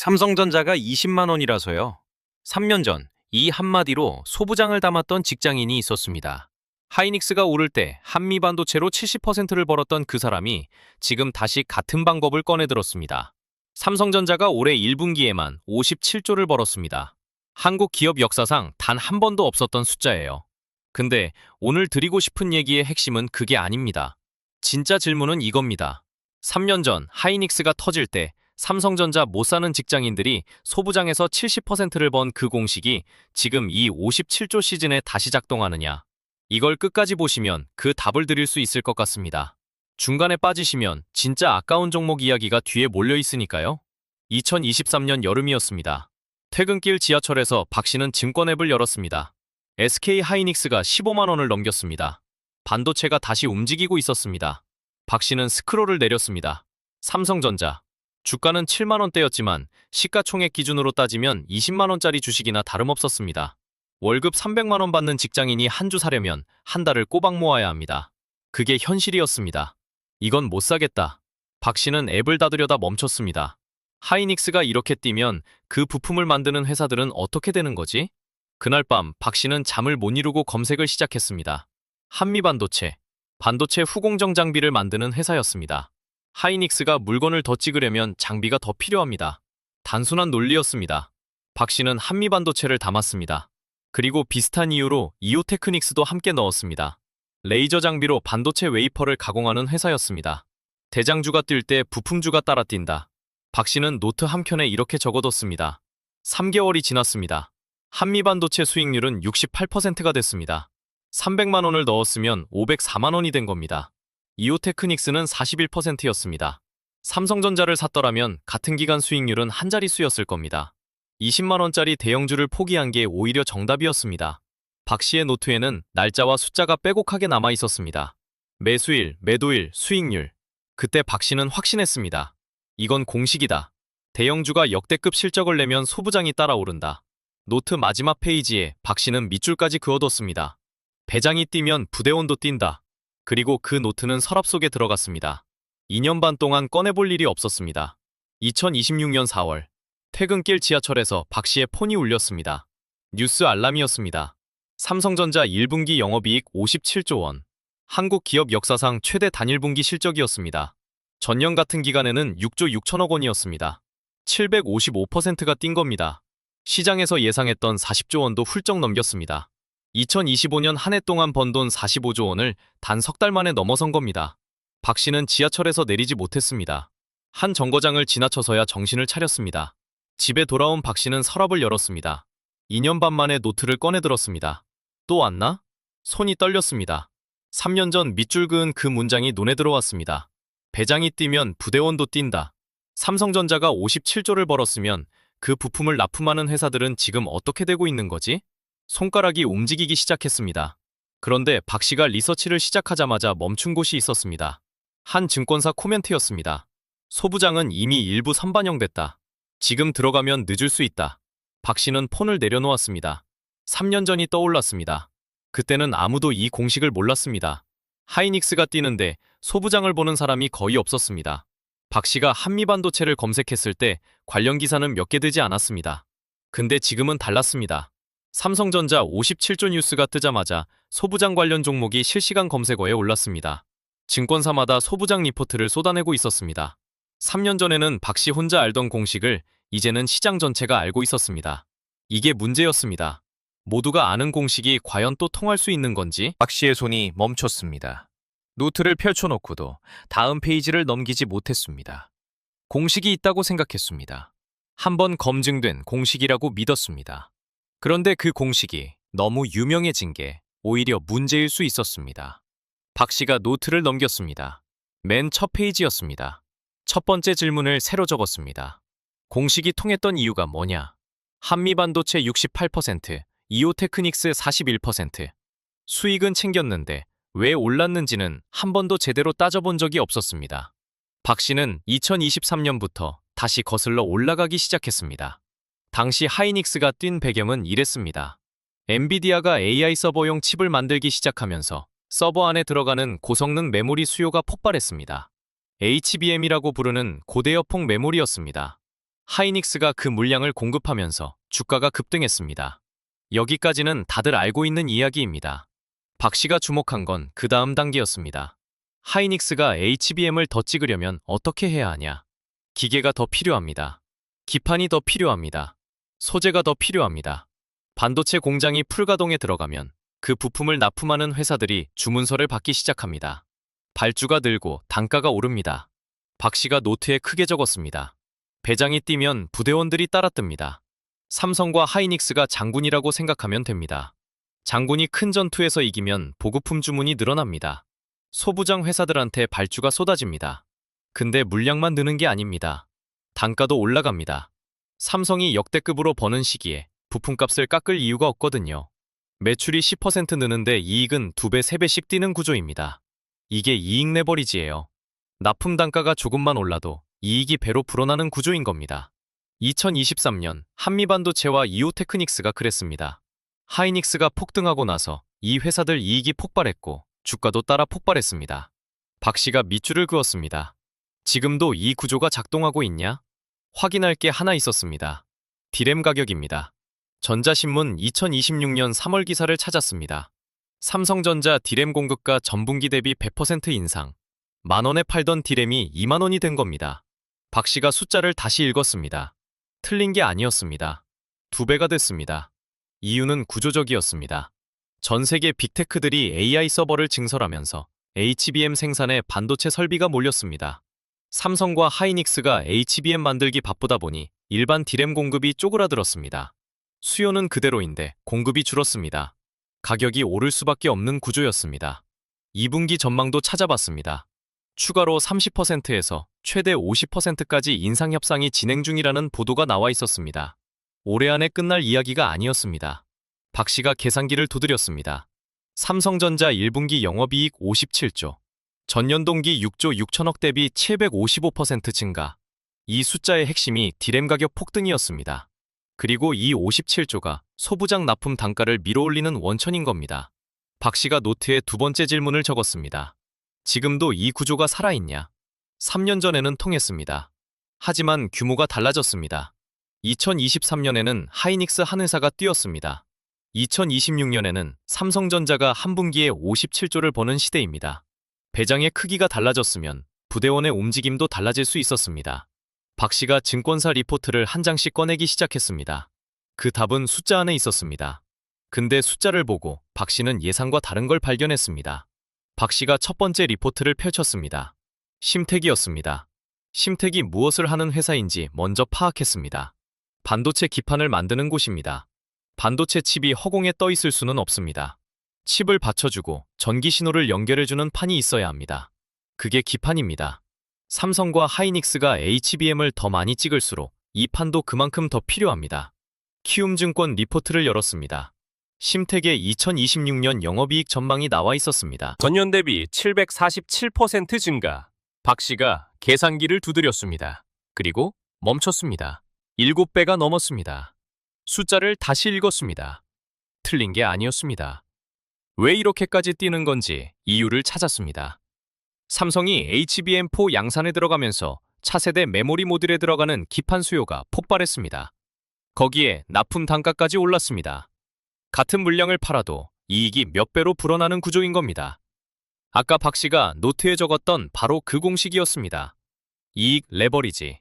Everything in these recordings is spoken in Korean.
삼성전자가 20만 원이라서요. 3년 전 이 한마디로 소부장을 담았던 직장인이 있었습니다. 하이닉스가 오를 때 한미반도체로 70%를 벌었던 그 사람이 지금 다시 같은 방법을 꺼내들었습니다. 삼성전자가 올해 1분기에만 57조를 벌었습니다. 한국 기업 역사상 단 한 번도 없었던 숫자예요. 근데 오늘 드리고 싶은 얘기의 핵심은 그게 아닙니다. 진짜 질문은 이겁니다. 3년 전 하이닉스가 터질 때 삼성전자 못 사는 직장인들이 소부장에서 70%를 번 그 공식이 지금 이 57조 시즌에 다시 작동하느냐. 이걸 끝까지 보시면 그 답을 드릴 수 있을 것 같습니다. 중간에 빠지시면 진짜 아까운 종목 이야기가 뒤에 몰려 있으니까요. 2023년 여름이었습니다. 퇴근길 지하철에서 박 씨는 증권 앱을 열었습니다. SK 하이닉스가 15만 원을 넘겼습니다. 반도체가 다시 움직이고 있었습니다. 박 씨는 스크롤을 내렸습니다. 삼성전자. 주가는 7만 원대였지만 시가총액 기준으로 따지면 20만 원짜리 주식이나 다름없었습니다. 월급 300만 원 받는 직장인이 한 주 사려면 한 달을 꼬박 모아야 합니다. 그게 현실이었습니다. 이건 못 사겠다. 박 씨는 앱을 닫으려다 멈췄습니다. 하이닉스가 이렇게 뛰면 그 부품을 만드는 회사들은 어떻게 되는 거지? 그날 밤 박 씨는 잠을 못 이루고 검색을 시작했습니다. 한미반도체, 반도체 후공정 장비를 만드는 회사였습니다. 하이닉스가 물건을 더 찍으려면 장비가 더 필요합니다. 단순한 논리였습니다. 박 씨는 한미반도체를 담았습니다. 그리고 비슷한 이유로 이오테크닉스도 함께 넣었습니다. 레이저 장비로 반도체 웨이퍼를 가공하는 회사였습니다. 대장주가 뛸 때 부품주가 따라 뛴다. 박 씨는 노트 한 켠에 이렇게 적어뒀습니다. 3개월이 지났습니다. 한미반도체 수익률은 68%가 됐습니다. 300만 원을 넣었으면 504만 원이 된 겁니다. 이오테크닉스는 41%였습니다. 삼성전자를 샀더라면 같은 기간 수익률은 한 자릿수였을 겁니다. 20만 원짜리 대형주를 포기한 게 오히려 정답이었습니다. 박 씨의 노트에는 날짜와 숫자가 빼곡하게 남아 있었습니다. 매수일, 매도일, 수익률. 그때 박 씨는 확신했습니다. 이건 공식이다. 대형주가 역대급 실적을 내면 소부장이 따라오른다. 노트 마지막 페이지에 박 씨는 밑줄까지 그어뒀습니다. 배장이 뛰면 부대원도 뛴다. 그리고 그 노트는 서랍 속에 들어갔습니다. 2년 반 동안 꺼내볼 일이 없었습니다. 2026년 4월, 퇴근길 지하철에서 박 씨의 폰이 울렸습니다. 뉴스 알람이었습니다. 삼성전자 1분기 영업이익 57조 원. 한국 기업 역사상 최대 단일분기 실적이었습니다. 전년 같은 기간에는 6조 6천억 원이었습니다. 755%가 뛴 겁니다. 시장에서 예상했던 40조 원도 훌쩍 넘겼습니다. 2025년 한 해 동안 번 돈 45조 원을 단 석 달 만에 넘어선 겁니다. 박 씨는 지하철에서 내리지 못했습니다. 한 정거장을 지나쳐서야 정신을 차렸습니다. 집에 돌아온 박 씨는 서랍을 열었습니다. 2년 반 만에 노트를 꺼내들었습니다. 또 왔나? 손이 떨렸습니다. 3년 전 밑줄 그은 그 문장이 눈에 들어왔습니다. 배장이 뛰면 부대원도 뛴다. 삼성전자가 57조를 벌었으면 그 부품을 납품하는 회사들은 지금 어떻게 되고 있는 거지? 손가락이 움직이기 시작했습니다. 그런데 박 씨가 리서치를 시작하자마자 멈춘 곳이 있었습니다. 한 증권사 코멘트였습니다. 소부장은 이미 일부 선반영됐다. 지금 들어가면 늦을 수 있다. 박 씨는 폰을 내려놓았습니다. 3년 전이 떠올랐습니다. 그때는 아무도 이 공식을 몰랐습니다. 하이닉스가 뛰는데 소부장을 보는 사람이 거의 없었습니다. 박 씨가 한미반도체를 검색했을 때 관련 기사는 몇 개 되지 않았습니다. 근데 지금은 달랐습니다. 삼성전자 57조 뉴스가 뜨자마자 소부장 관련 종목이 실시간 검색어에 올랐습니다. 증권사마다 소부장 리포트를 쏟아내고 있었습니다. 3년 전에는 박 씨 혼자 알던 공식을 이제는 시장 전체가 알고 있었습니다. 이게 문제였습니다. 모두가 아는 공식이 과연 또 통할 수 있는 건지? 박 씨의 손이 멈췄습니다. 노트를 펼쳐놓고도 다음 페이지를 넘기지 못했습니다. 공식이 있다고 생각했습니다. 한번 검증된 공식이라고 믿었습니다. 그런데 그 공식이 너무 유명해진 게 오히려 문제일 수 있었습니다. 박 씨가 노트를 넘겼습니다. 맨 첫 페이지였습니다. 첫 번째 질문을 새로 적었습니다. 공식이 통했던 이유가 뭐냐? 한미반도체 68%, 이오테크닉스 41%. 수익은 챙겼는데 왜 올랐는지는 한 번도 제대로 따져본 적이 없었습니다. 박 씨는 2023년부터 다시 거슬러 올라가기 시작했습니다. 당시 하이닉스가 뛴 배경은 이랬습니다. 엔비디아가 AI 서버용 칩을 만들기 시작하면서 서버 안에 들어가는 고성능 메모리 수요가 폭발했습니다. HBM이라고 부르는 고대역폭 메모리였습니다. 하이닉스가 그 물량을 공급하면서 주가가 급등했습니다. 여기까지는 다들 알고 있는 이야기입니다. 박 씨가 주목한 건 그 다음 단계였습니다. 하이닉스가 HBM을 더 찍으려면 어떻게 해야 하냐? 기계가 더 필요합니다. 기판이 더 필요합니다. 소재가 더 필요합니다. 반도체 공장이 풀가동에 들어가면 그 부품을 납품하는 회사들이 주문서를 받기 시작합니다. 발주가 늘고 단가가 오릅니다. 박 씨가 노트에 크게 적었습니다. 배장이 뛰면 부대원들이 따라뜹니다. 삼성과 하이닉스가 장군이라고 생각하면 됩니다. 장군이 큰 전투에서 이기면 보급품 주문이 늘어납니다. 소부장 회사들한테 발주가 쏟아집니다. 근데 물량만 느는 게 아닙니다. 단가도 올라갑니다. 삼성이 역대급으로 버는 시기에 부품값을 깎을 이유가 없거든요. 매출이 10% 느는데 이익은 2배, 3배씩 뛰는 구조입니다. 이게 이익 레버리지예요. 납품 단가가 조금만 올라도 이익이 배로 불어나는 구조인 겁니다. 2023년 한미반도체와 이오테크닉스가 그랬습니다. 하이닉스가 폭등하고 나서 이 회사들 이익이 폭발했고 주가도 따라 폭발했습니다. 박 씨가 밑줄을 그었습니다. 지금도 이 구조가 작동하고 있냐? 확인할 게 하나 있었습니다. 디램 가격입니다. 전자신문 2026년 3월 기사를 찾았습니다. 삼성전자 디램 공급가 전분기 대비 100% 인상. 만원에 팔던 디램이 2만원이 된 겁니다. 박 씨가 숫자를 다시 읽었습니다. 틀린 게 아니었습니다. 2배가 됐습니다. 이유는 구조적이었습니다. 전 세계 빅테크들이 AI 서버를 증설하면서 HBM 생산에 반도체 설비가 몰렸습니다. 삼성과 하이닉스가 HBM 만들기 바쁘다 보니 일반 디램 공급이 쪼그라들었습니다. 수요는 그대로인데 공급이 줄었습니다. 가격이 오를 수밖에 없는 구조였습니다. 2분기 전망도 찾아봤습니다. 추가로 30%에서 최대 50%까지 인상 협상이 진행 중이라는 보도가 나와 있었습니다. 올해 안에 끝날 이야기가 아니었습니다. 박 씨가 계산기를 두드렸습니다. 삼성전자 1분기 영업이익 57조, 전년 동기 6조 6천억 대비 755% 증가. 이 숫자의 핵심이 디램 가격 폭등이었습니다. 그리고 이 57조가 소부장 납품 단가를 밀어올리는 원천인 겁니다. 박 씨가 노트에 두 번째 질문을 적었습니다. 지금도 이 구조가 살아있냐? 3년 전에는 통했습니다. 하지만 규모가 달라졌습니다. 2023년에는 하이닉스 한 회사가 뛰었습니다. 2026년에는 삼성전자가 한 분기에 57조를 버는 시대입니다. 배장의 크기가 달라졌으면 부대원의 움직임도 달라질 수 있었습니다. 박 씨가 증권사 리포트를 한 장씩 꺼내기 시작했습니다. 그 답은 숫자 안에 있었습니다. 근데 숫자를 보고 박 씨는 예상과 다른 걸 발견했습니다. 박 씨가 첫 번째 리포트를 펼쳤습니다. 심택이었습니다. 심택이 무엇을 하는 회사인지 먼저 파악했습니다. 반도체 기판을 만드는 곳입니다. 반도체 칩이 허공에 떠 있을 수는 없습니다. 칩을 받쳐주고 전기 신호를 연결해주는 판이 있어야 합니다. 그게 기판입니다. 삼성과 하이닉스가 HBM을 더 많이 찍을수록 이 판도 그만큼 더 필요합니다. 키움증권 리포트를 열었습니다. 심택의 2026년 영업이익 전망이 나와 있었습니다. 전년 대비 747% 증가. 박 씨가 계산기를 두드렸습니다. 그리고 멈췄습니다. 7배가 넘었습니다. 숫자를 다시 읽었습니다. 틀린 게 아니었습니다. 왜 이렇게까지 뛰는 건지 이유를 찾았습니다. 삼성이 HBM4 양산에 들어가면서 차세대 메모리 모듈에 들어가는 기판 수요가 폭발했습니다. 거기에 납품 단가까지 올랐습니다. 같은 물량을 팔아도 이익이 몇 배로 불어나는 구조인 겁니다. 아까 박 씨가 노트에 적었던 바로 그 공식이었습니다. 이익 레버리지.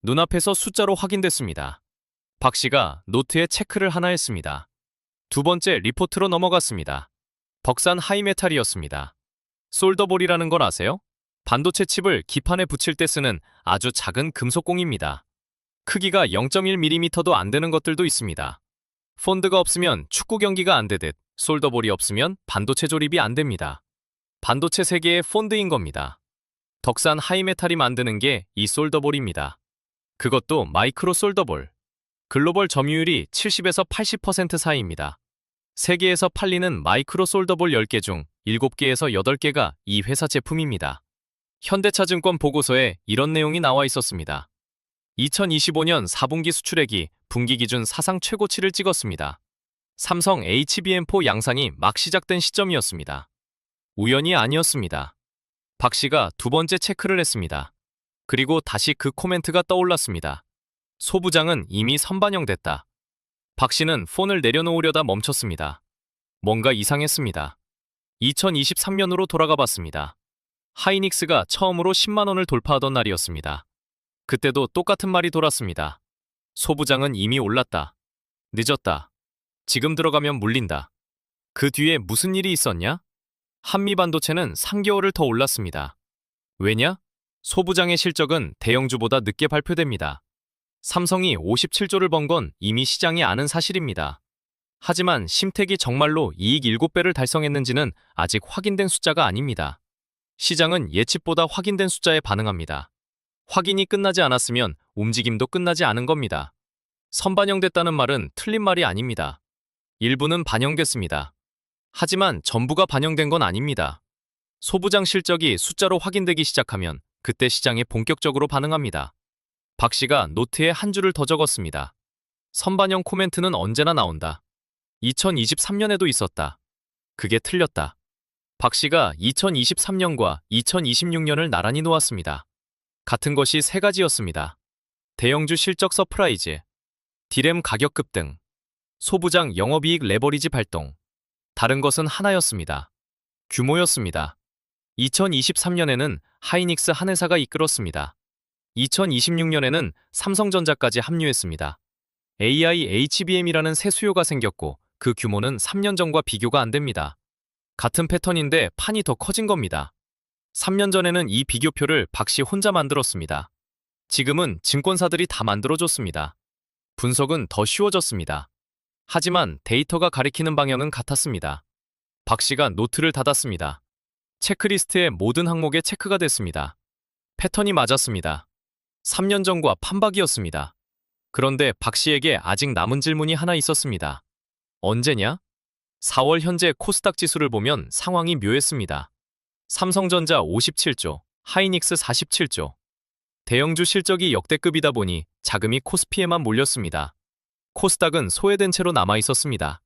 눈앞에서 숫자로 확인됐습니다. 박 씨가 노트에 체크를 하나 했습니다. 두 번째 리포트로 넘어갔습니다. 벅산 하이메탈이었습니다. 솔더볼이라는 걸 아세요? 반도체 칩을 기판에 붙일 때 쓰는 아주 작은 금속공입니다. 크기가 0.1mm도 안 되는 것들도 있습니다. 폰드가 없으면 축구 경기가 안 되듯 솔더볼이 없으면 반도체 조립이 안 됩니다. 반도체 세계의 폰드인 겁니다. 덕산 하이메탈이 만드는 게 이 솔더볼입니다. 그것도 마이크로 솔더볼. 글로벌 점유율이 70에서 80% 사이입니다. 세계에서 팔리는 마이크로 솔더볼 10개 중 7개에서 8개가 이 회사 제품입니다. 현대차증권 보고서에 이런 내용이 나와 있었습니다. 2025년 4분기 수출액이 분기 기준 사상 최고치를 찍었습니다. 삼성 HBM4 양산이 막 시작된 시점이었습니다. 우연이 아니었습니다. 박 씨가 두 번째 체크를 했습니다. 그리고 다시 그 코멘트가 떠올랐습니다. 소부장은 이미 선반영됐다. 박 씨는 폰을 내려놓으려다 멈췄습니다. 뭔가 이상했습니다. 2023년으로 돌아가 봤습니다. 하이닉스가 처음으로 10만 원을 돌파하던 날이었습니다. 그때도 똑같은 말이 돌았습니다. 소부장은 이미 올랐다. 늦었다. 지금 들어가면 물린다. 그 뒤에 무슨 일이 있었냐? 한미반도체는 3개월을 더 올랐습니다. 왜냐? 소부장의 실적은 대형주보다 늦게 발표됩니다. 삼성이 57조를 번 건 이미 시장이 아는 사실입니다. 하지만 심택이 정말로 이익 7배를 달성했는지는 아직 확인된 숫자가 아닙니다. 시장은 예측보다 확인된 숫자에 반응합니다. 확인이 끝나지 않았으면 움직임도 끝나지 않은 겁니다. 선반영됐다는 말은 틀린 말이 아닙니다. 일부는 반영됐습니다. 하지만 전부가 반영된 건 아닙니다. 소부장 실적이 숫자로 확인되기 시작하면 그때 시장이 본격적으로 반응합니다. 박 씨가 노트에 한 줄을 더 적었습니다. 선반영 코멘트는 언제나 나온다. 2023년에도 있었다. 그게 틀렸다. 박 씨가 2023년과 2026년을 나란히 놓았습니다. 같은 것이 세 가지였습니다. 대형주 실적 서프라이즈, 디램 가격 급등, 소부장 영업이익 레버리지 발동. 다른 것은 하나였습니다. 규모였습니다. 2023년에는 하이닉스 한 회사가 이끌었습니다. 2026년에는 삼성전자까지 합류했습니다. AI HBM이라는 새 수요가 생겼고 그 규모는 3년 전과 비교가 안 됩니다. 같은 패턴인데 판이 더 커진 겁니다. 3년 전에는 이 비교표를 박 씨 혼자 만들었습니다. 지금은 증권사들이 다 만들어줬습니다. 분석은 더 쉬워졌습니다. 하지만 데이터가 가리키는 방향은 같았습니다. 박 씨가 노트를 닫았습니다. 체크리스트의 모든 항목에 체크가 됐습니다. 패턴이 맞았습니다. 3년 전과 판박이었습니다. 그런데 박 씨에게 아직 남은 질문이 하나 있었습니다. 언제냐? 4월 현재 코스닥 지수를 보면 상황이 묘했습니다. 삼성전자 57조, 하이닉스 47조. 대형주 실적이 역대급이다 보니 자금이 코스피에만 몰렸습니다. 코스닥은 소외된 채로 남아 있었습니다.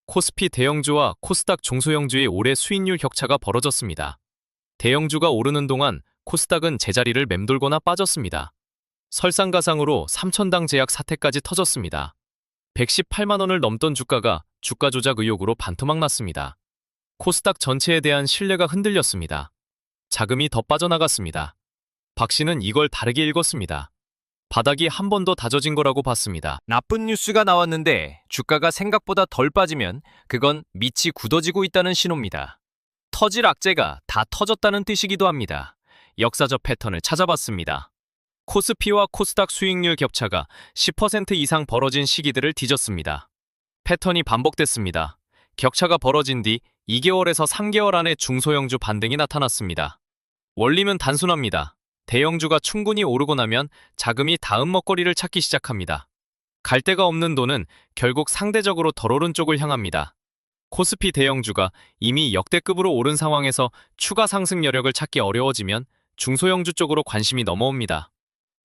코스피 대형주와 코스닥 중소형주의 올해 수익률 격차가 벌어졌습니다. 대형주가 오르는 동안 코스닥은 제자리를 맴돌거나 빠졌습니다. 설상가상으로 3천당 제약 사태까지 터졌습니다. 118만 원을 넘던 주가가 주가 조작 의혹으로 반토막 났습니다. 코스닥 전체에 대한 신뢰가 흔들렸습니다. 자금이 더 빠져나갔습니다. 박 씨는 이걸 다르게 읽었습니다. 바닥이 한 번 더 다져진 거라고 봤습니다. 나쁜 뉴스가 나왔는데 주가가 생각보다 덜 빠지면 그건 밑이 굳어지고 있다는 신호입니다. 터질 악재가 다 터졌다는 뜻이기도 합니다. 역사적 패턴을 찾아봤습니다. 코스피와 코스닥 수익률 격차가 10% 이상 벌어진 시기들을 뒤졌습니다. 패턴이 반복됐습니다. 격차가 벌어진 뒤 2개월에서 3개월 안에 중소형주 반등이 나타났습니다. 원리는 단순합니다. 대형주가 충분히 오르고 나면 자금이 다음 먹거리를 찾기 시작합니다. 갈 데가 없는 돈은 결국 상대적으로 덜 오른 쪽을 향합니다. 코스피 대형주가 이미 역대급으로 오른 상황에서 추가 상승 여력을 찾기 어려워지면 중소형주 쪽으로 관심이 넘어옵니다.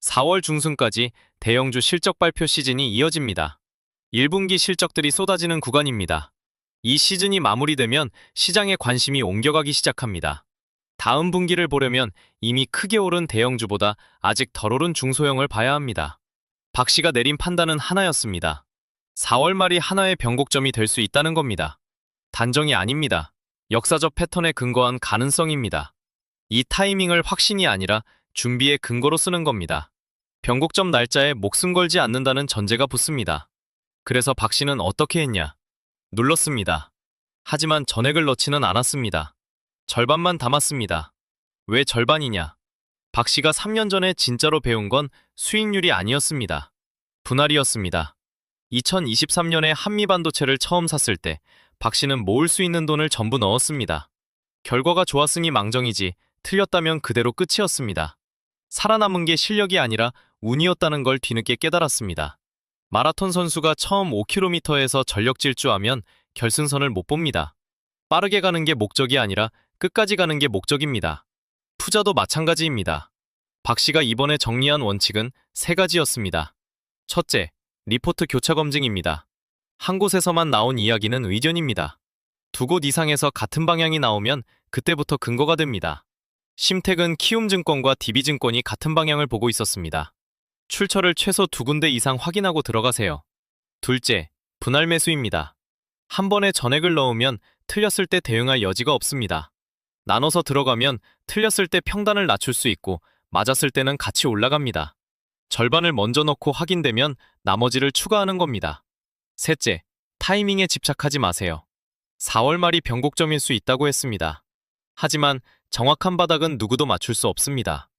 4월 중순까지 대형주 실적 발표 시즌이 이어집니다. 1분기 실적들이 쏟아지는 구간입니다. 이 시즌이 마무리되면 시장의 관심이 옮겨가기 시작합니다. 다음 분기를 보려면 이미 크게 오른 대형주보다 아직 덜 오른 중소형을 봐야 합니다. 박 씨가 내린 판단은 하나였습니다. 4월 말이 하나의 변곡점이 될 수 있다는 겁니다. 단정이 아닙니다. 역사적 패턴에 근거한 가능성입니다. 이 타이밍을 확신이 아니라 준비의 근거로 쓰는 겁니다. 변곡점 날짜에 목숨 걸지 않는다는 전제가 붙습니다. 그래서 박 씨는 어떻게 했냐? 눌렀습니다. 하지만 전액을 넣지는 않았습니다. 절반만 담았습니다. 왜 절반이냐? 박 씨가 3년 전에 진짜로 배운 건 수익률이 아니었습니다. 분할이었습니다. 2023년에 한미반도체를 처음 샀을 때 박 씨는 모을 수 있는 돈을 전부 넣었습니다. 결과가 좋았으니 망정이지 틀렸다면 그대로 끝이었습니다. 살아남은 게 실력이 아니라 운이었다는 걸 뒤늦게 깨달았습니다. 마라톤 선수가 처음 5km에서 전력 질주하면 결승선을 못 봅니다. 빠르게 가는 게 목적이 아니라 끝까지 가는 게 목적입니다. 투자도 마찬가지입니다. 박 씨가 이번에 정리한 원칙은 세 가지였습니다. 첫째, 리포트 교차 검증입니다. 한 곳에서만 나온 이야기는 의견입니다. 두 곳 이상에서 같은 방향이 나오면 그때부터 근거가 됩니다. 심택은 키움증권과 DB증권이 같은 방향을 보고 있었습니다. 출처를 최소 2군데 이상 확인하고 들어가세요. 둘째, 분할 매수입니다. 한 번에 전액을 넣으면 틀렸을 때 대응할 여지가 없습니다. 나눠서 들어가면 틀렸을 때 평단을 낮출 수 있고 맞았을 때는 같이 올라갑니다. 절반을 먼저 넣고 확인되면 나머지를 추가하는 겁니다. 셋째, 타이밍에 집착하지 마세요. 4월 말이 변곡점일 수 있다고 했습니다. 하지만 정확한 바닥은 누구도 맞출 수 없습니다.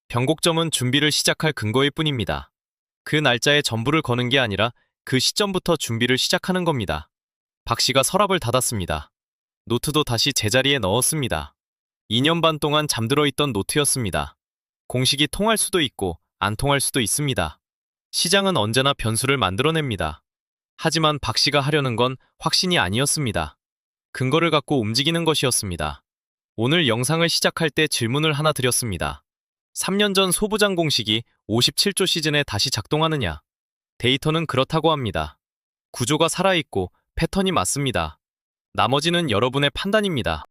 변곡점은 준비를 시작할 근거일 뿐입니다. 그 날짜에 전부를 거는 게 아니라 그 시점부터 준비를 시작하는 겁니다. 박 씨가 서랍을 닫았습니다. 노트도 다시 제자리에 넣었습니다. 2년 반 동안 잠들어 있던 노트였습니다. 공식이 통할 수도 있고 안 통할 수도 있습니다. 시장은 언제나 변수를 만들어냅니다. 하지만 박 씨가 하려는 건 확신이 아니었습니다. 근거를 갖고 움직이는 것이었습니다. 오늘 영상을 시작할 때 질문을 하나 드렸습니다. 3년 전 소부장 공식이 57조 시즌에 다시 작동하느냐? 데이터는 그렇다고 합니다. 구조가 살아있고 패턴이 맞습니다. 나머지는 여러분의 판단입니다.